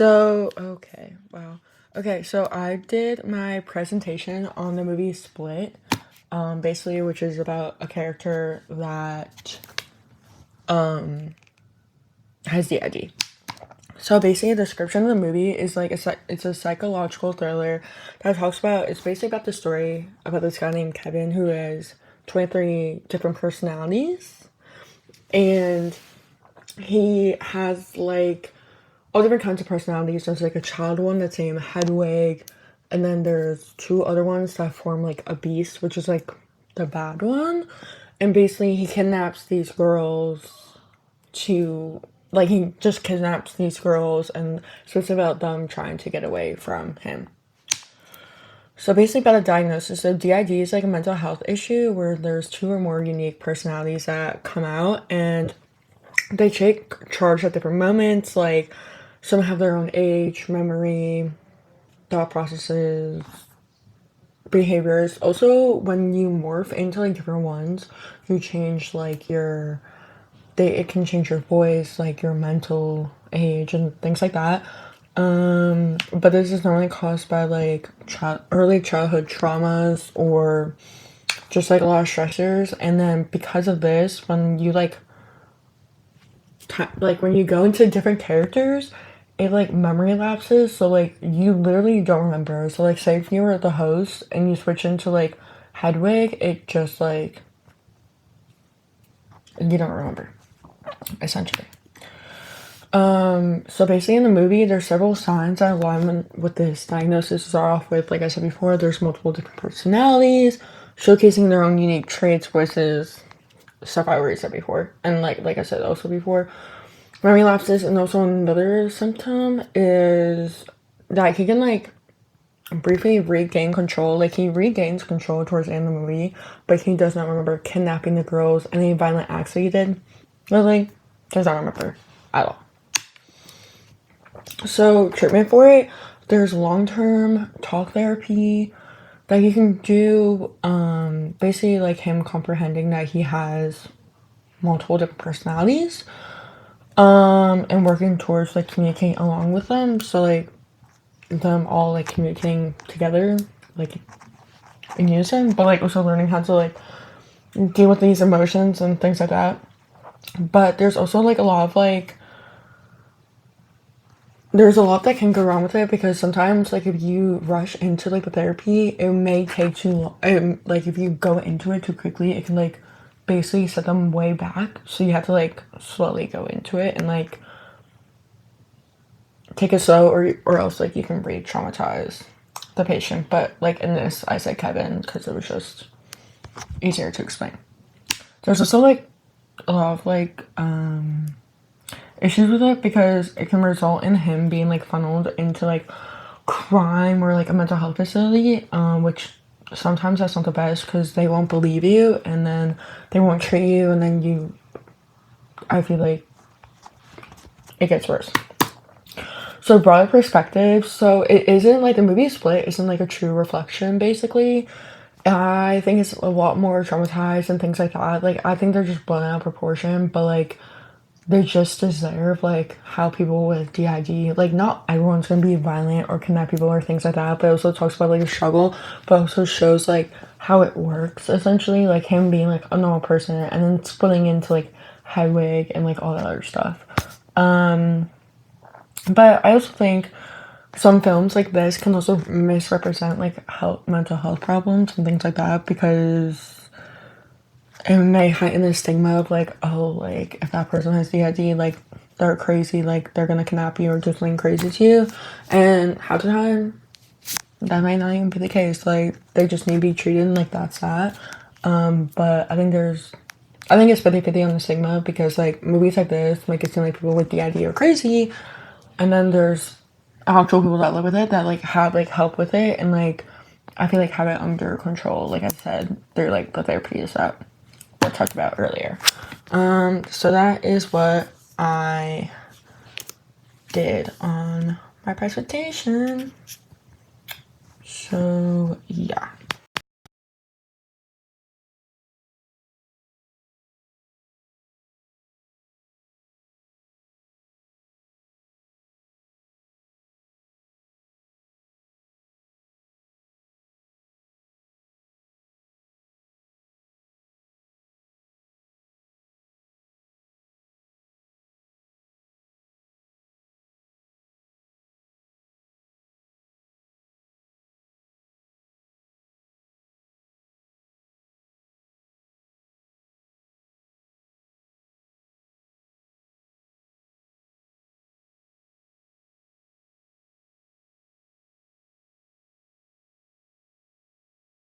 Okay, wow. Okay, so I did my presentation on the movie Split, basically, which is about a character that has DID. So basically, the description of the movie is like it's a psychological thriller that talks about. It's basically about the story about this guy named Kevin who has 23 different personalities, and he has like all different kinds of personalities. There's like a child one that's named Hedwig, and then there's two other ones that form like a beast, which is like the bad one. And basically, he kidnaps these girls to like he just kidnaps these girls, and so it's about them trying to get away from him. So basically, about a diagnosis, so DID is like a mental health issue where there's two or more unique personalities that come out, and they take charge at different moments. Like some have their own age, memory, thought processes, behaviors. Also, when you morph into like different ones, you change like your it can change your voice, like your mental age and things like that. But this is normally caused by like early childhood traumas or just like a lot of stressors. And then because of this, when you like when you go into different characters, it like memory lapses. So like you literally don't remember. So like say if you were the host and you switch into like Hedwig, it just like you don't remember essentially. So basically in the movie, there's several signs that align with this diagnosis. Start off with, like I said before, there's multiple different personalities, showcasing their own unique traits, voices, stuff I already said before. And like I said also before, memory lapses. And also another symptom is that he can like briefly regain control. Like he regains control towards the end of the movie, but he does not remember kidnapping the girls, any violent acts that he did. Really, does not remember at all. So treatment for it, there's long-term talk therapy that you can do. Basically like him comprehending that he has multiple different personalities. And working towards like communicating along with them. So like them all like communicating together, like in unison, but like also learning how to like deal with these emotions and things like that. But there's also like a lot of like there's a lot that can go wrong with it because sometimes like if you rush into like the therapy, it may take too long. Like if you go into it too quickly, it can like basically set them way back. So you have to like slowly go into it and like take it slow, or else like you can re-traumatize the patient. But like in this, I said Kevin because it was just easier to explain. There's also like a lot of like issues with it because it can result in him being like funneled into like crime or like a mental health facility, which sometimes that's not the best because they won't believe you and then they won't treat you, and then I feel like it gets worse. So broader perspective, so it isn't like the movie Split isn't like a true reflection basically. I think it's a lot more traumatized and things like that. Like I think they're just blown out of proportion, but like they just deserve like how people with DID, like not everyone's gonna be violent or kidnap people or things like that, but it also talks about like a struggle, but also shows like how it works essentially, like him being like a normal person and then splitting into like Hedwig and like all that other stuff. But I also think some films like this can also misrepresent like mental health problems and things like that because it may heighten the stigma of like, oh, like if that person has DID, like they're crazy, like they're gonna kidnap you or do something crazy to you. And half the time, that might not even be the case. Like they just need to be treated like that's that. But I think it's 50-50 on the stigma because like movies like this make it seem like people with DID are crazy, and then there's actual people that live with it that like have like help with it and like I feel like have it under control. Like I said, they're like the therapies that I talked about earlier. So that is what I did on my presentation. So yeah.